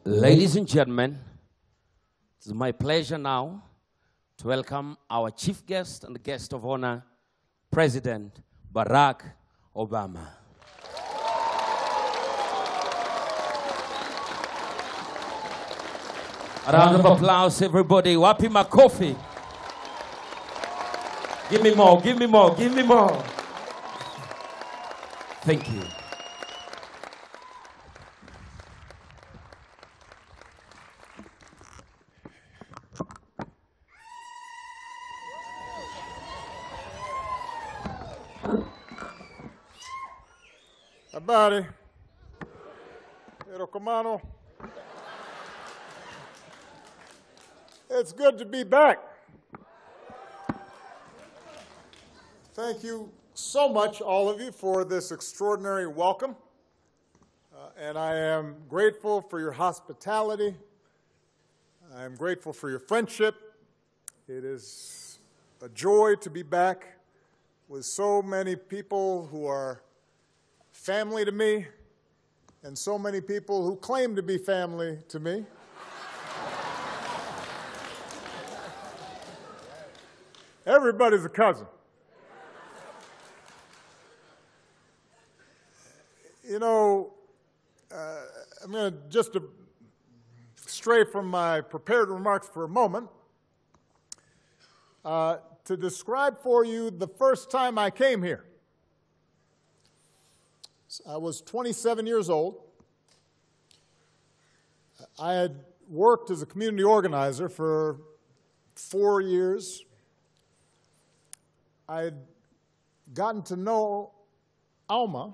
Ladies and gentlemen, it is my pleasure now to welcome our chief guest and guest of honor, President Barack Obama. A round of applause, everybody. Wapi makofi. Give me more, give me more, give me more. Thank you. Habari. Erokomano. It's good to be back. Thank you so much, all of you, for this extraordinary welcome. And I am grateful for your hospitality. I am grateful for your friendship. It is a joy to be back with so many people who are family to me, and so many people who claim to be family to me. Everybody's a cousin. You know, I'm going to just stray from my prepared remarks for a moment to describe for you the first time I came here. I was 27 years old. I had worked as a community organizer for 4 years. I had gotten to know Alma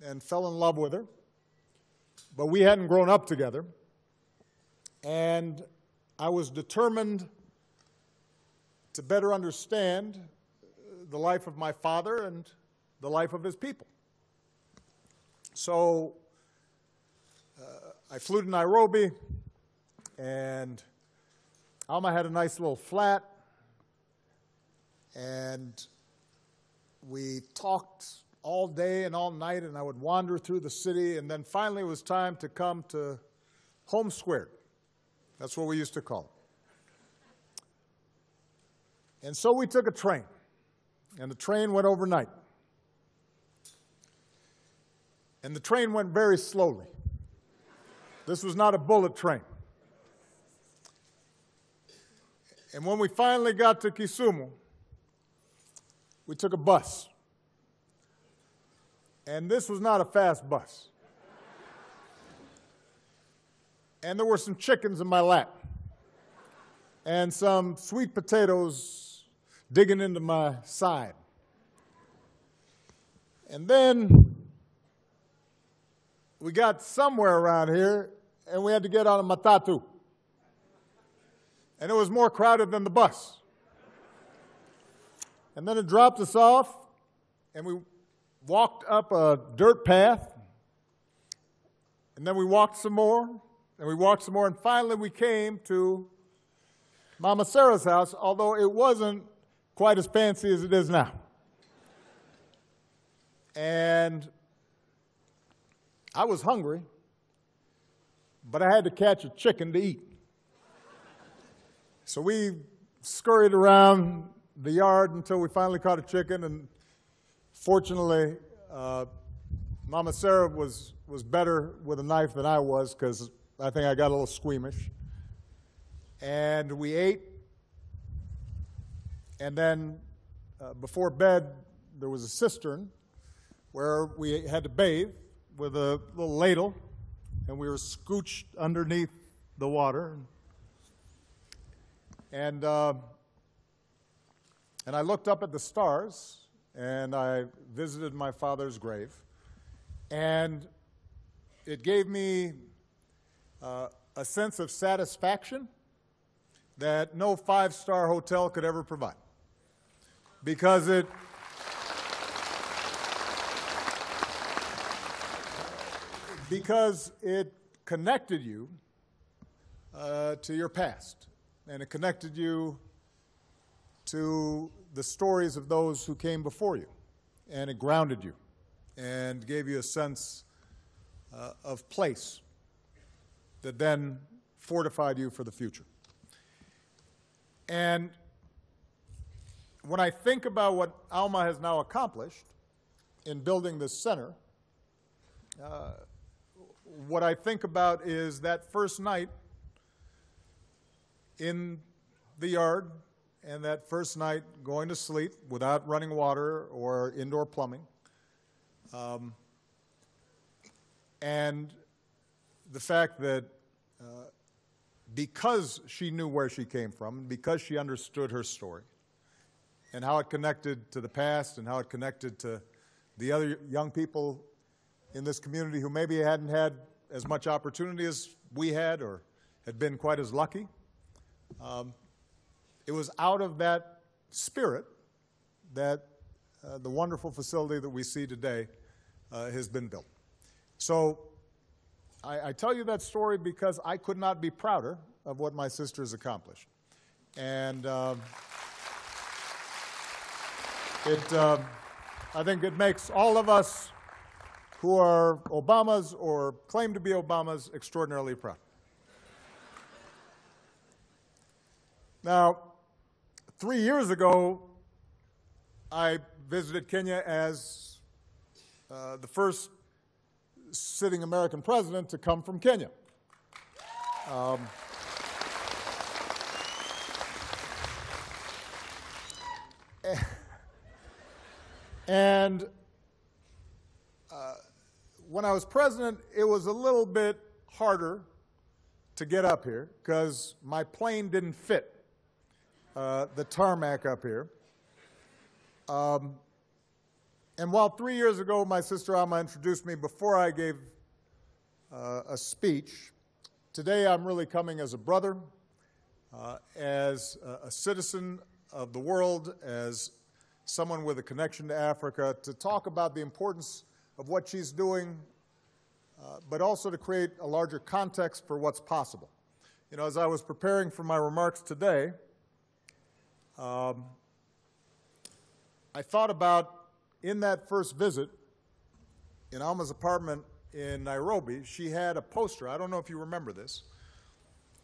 and fell in love with her, but we hadn't grown up together. And I was determined to better understand the life of my father and the life of his people. So I flew to Nairobi, and Alma had a nice little flat, and we talked all day and all night, and I would wander through the city, and then finally it was time to come to Home Square. That's what we used to call it. And so we took a train, and the train went overnight. And the train went very slowly. This was not a bullet train. And when we finally got to Kisumu, we took a bus. And this was not a fast bus. And there were some chickens in my lap, and some sweet potatoes digging into my side. And then we got somewhere around here, and we had to get on a matatu. And it was more crowded than the bus. And then it dropped us off, and we walked up a dirt path, and then we walked some more, and we walked some more, and finally we came to Mama Sarah's house, although it wasn't quite as fancy as it is now. And I was hungry, but I had to catch a chicken to eat. So we scurried around the yard until we finally caught a chicken, and fortunately, Mama Sarah was better with a knife than I was, because I think I got a little squeamish. And we ate, and then before bed, there was a cistern where we had to bathe with a little ladle, and we were scooched underneath the water. And I looked up at the stars, and I visited my father's grave, and it gave me a sense of satisfaction that no five-star hotel could ever provide, because it connected you to your past, and it connected you to the stories of those who came before you, and it grounded you and gave you a sense of place. that then fortified you for the future. And when I think about what Alma has now accomplished in building this center, what I think about is that first night in the yard and that first night going to sleep without running water or indoor plumbing. And the fact that because she knew where she came from, because she understood her story, and how it connected to the past and how it connected to the other young people in this community who maybe hadn't had as much opportunity as we had or had been quite as lucky. It was out of that spirit that the wonderful facility that we see today has been built. So I tell you that story because I could not be prouder of what my sister has accomplished. And I think it makes all of us who are Obamas or claim to be Obamas extraordinarily proud. Now, 3 years ago, I visited Kenya as the first sitting American president to come from Kenya. And when I was president, it was a little bit harder to get up here because my plane didn't fit the tarmac up here. And while 3 years ago my sister Alma introduced me before I gave a speech, today I'm really coming as a brother, as a citizen of the world, as someone with a connection to Africa, to talk about the importance of what she's doing, but also to create a larger context for what's possible. You know, as I was preparing for my remarks today, I thought about in that first visit in Alma's apartment in Nairobi, she had a poster. I don't know if you remember this.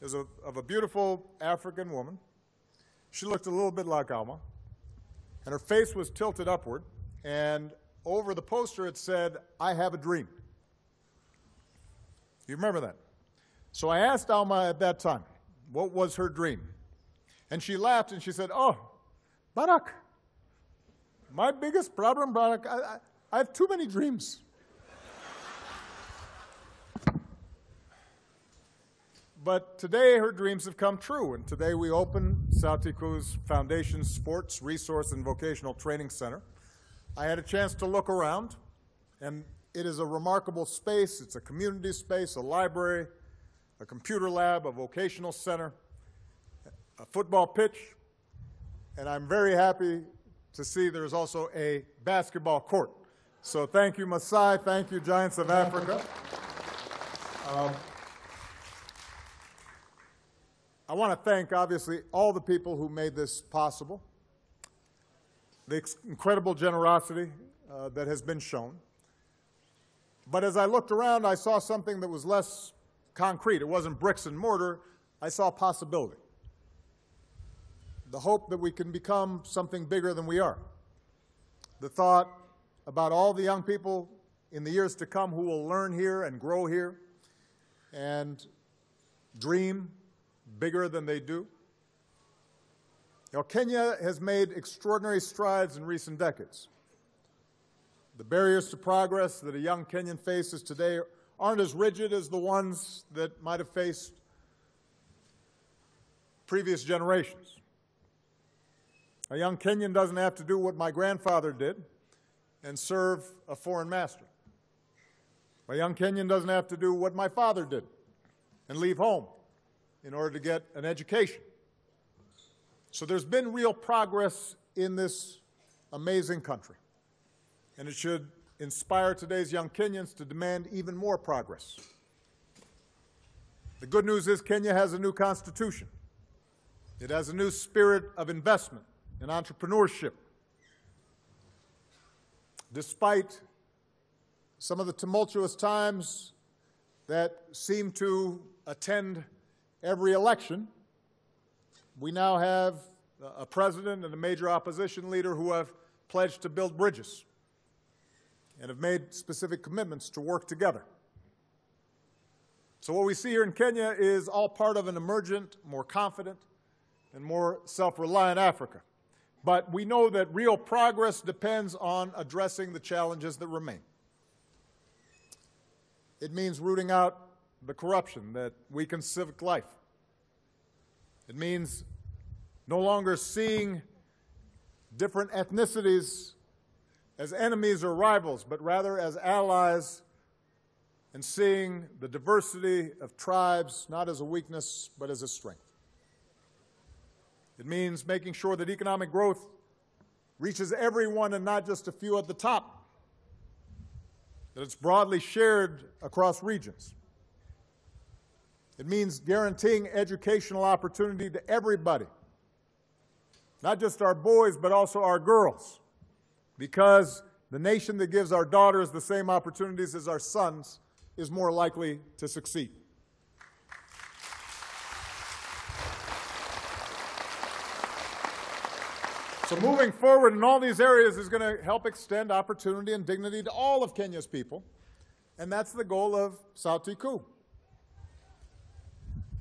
It was of a beautiful African woman. She looked a little bit like Alma, and her face was tilted upward, and over the poster it said, "I have a dream." You remember that? So I asked Alma at that time, what was her dream? And she laughed and she said, "Oh, Barack, my biggest problem, Barack, I have too many dreams." But today her dreams have come true, and today we open Sauti Cruz Foundation Sports, Resource, and Vocational Training Center. I had a chance to look around, and it is a remarkable space. It's a community space, a library, a computer lab, a vocational center, a football pitch, and I'm very happy to see there's also a basketball court. So thank you, Masai. Thank you, Giants of Africa. I want to thank, obviously, all the people who made this possible, the incredible generosity that has been shown. But as I looked around, I saw something that was less concrete. It wasn't bricks and mortar. I saw possibility. The hope that we can become something bigger than we are. The thought about all the young people in the years to come who will learn here and grow here and dream bigger than they do. You know, Kenya has made extraordinary strides in recent decades. The barriers to progress that a young Kenyan faces today aren't as rigid as the ones that might have faced previous generations. A young Kenyan doesn't have to do what my grandfather did and serve a foreign master. A young Kenyan doesn't have to do what my father did and leave home in order to get an education. So there's been real progress in this amazing country, and it should inspire today's young Kenyans to demand even more progress. The good news is Kenya has a new constitution. It has a new spirit of investment and entrepreneurship. Despite some of the tumultuous times that seem to attend every election, we now have a president and a major opposition leader who have pledged to build bridges and have made specific commitments to work together. So what we see here in Kenya is all part of an emergent, more confident, and more self-reliant Africa. But we know that real progress depends on addressing the challenges that remain. It means rooting out the corruption that weakens civic life. It means no longer seeing different ethnicities as enemies or rivals, but rather as allies, and seeing the diversity of tribes not as a weakness, but as a strength. It means making sure that economic growth reaches everyone and not just a few at the top, that it's broadly shared across regions. It means guaranteeing educational opportunity to everybody, not just our boys, but also our girls, because the nation that gives our daughters the same opportunities as our sons is more likely to succeed. So moving forward in all these areas is going to help extend opportunity and dignity to all of Kenya's people, and that's the goal of Sauti Kuu.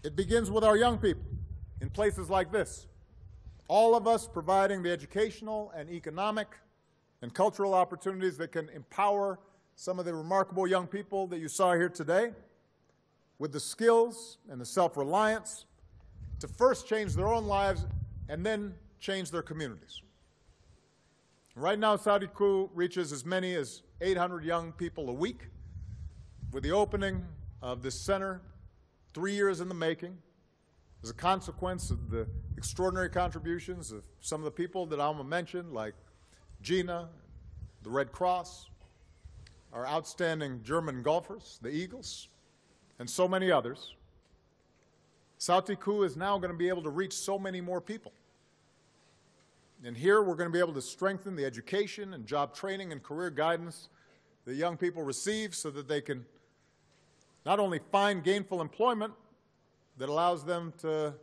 It begins with our young people in places like this. All of us providing the educational and economic and cultural opportunities that can empower some of the remarkable young people that you saw here today with the skills and the self-reliance to first change their own lives and then change their communities. Right now, Sauti Kuu reaches as many as 800 young people a week. With the opening of this center 3 years in the making, as a consequence of the extraordinary contributions of some of the people that Alma mentioned, like Gina, the Red Cross, our outstanding German golfers, the Eagles, and so many others, Sauti Kuu is now going to be able to reach so many more people. And here we're going to be able to strengthen the education and job training and career guidance that young people receive so that they can not only find gainful employment that allows them to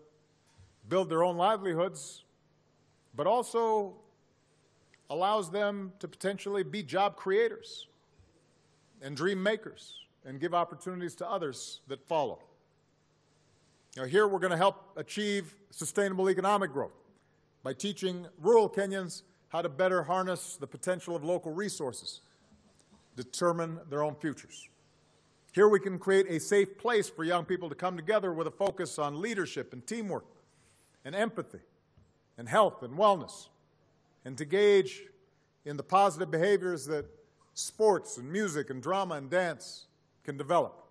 build their own livelihoods, but also allows them to potentially be job creators and dream makers and give opportunities to others that follow. Now, here we're going to help achieve sustainable economic growth by teaching rural Kenyans how to better harness the potential of local resources, determine their own futures. Here we can create a safe place for young people to come together with a focus on leadership and teamwork and empathy and health and wellness, and to engage in the positive behaviors that sports and music and drama and dance can develop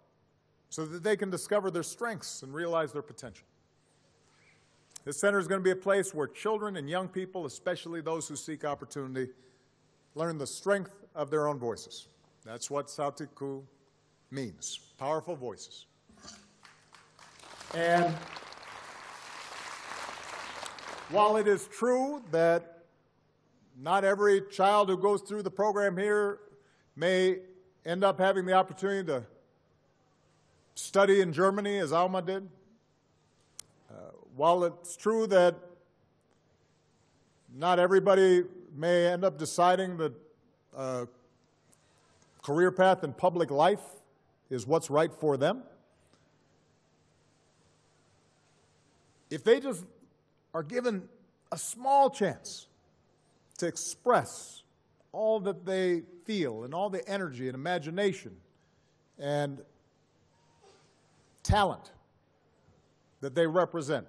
so that they can discover their strengths and realize their potential. This center is going to be a place where children and young people, especially those who seek opportunity, learn the strength of their own voices. That's what Sauti Kuu means, powerful voices. And while it is true that not every child who goes through the program here may end up having the opportunity to study in Germany as Alma did, while it's true that not everybody may end up deciding that a career path in public life is what's right for them, if they just are given a small chance to express all that they feel and all the energy and imagination and talent that they represent,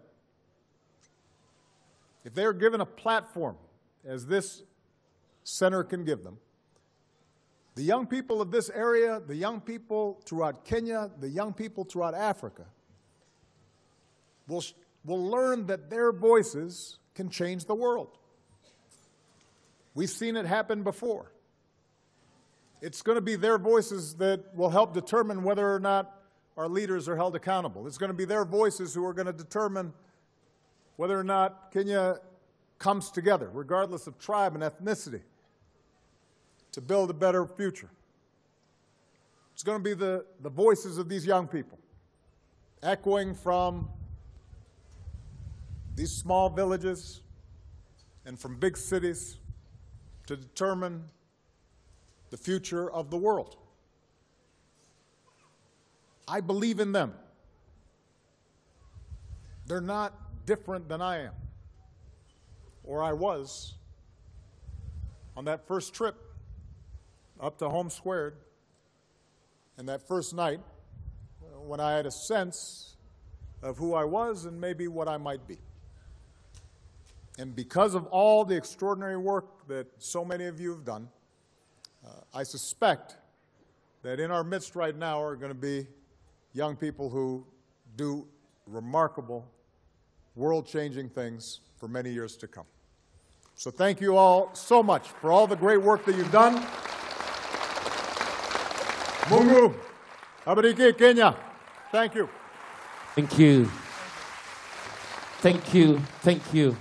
if they are given a platform, as this center can give them, the young people of this area, the young people throughout Kenya, the young people throughout Africa will learn that their voices can change the world. We've seen it happen before. It's going to be their voices that will help determine whether or not our leaders are held accountable. It's going to be their voices who are going to determine whether or not Kenya comes together, regardless of tribe and ethnicity, to build a better future. It's going to be the voices of these young people, echoing from these small villages and from big cities to determine the future of the world. I believe in them. They're not different than I am, or I was on that first trip up to Home Squared, and that first night when I had a sense of who I was and maybe what I might be. And because of all the extraordinary work that so many of you have done, I suspect that in our midst right now are going to be young people who do remarkable, world-changing things for many years to come. So thank you all so much for all the great work that you've done. Mungu, Abariki, Kenya. Thank you. Thank you. Thank you. Thank you.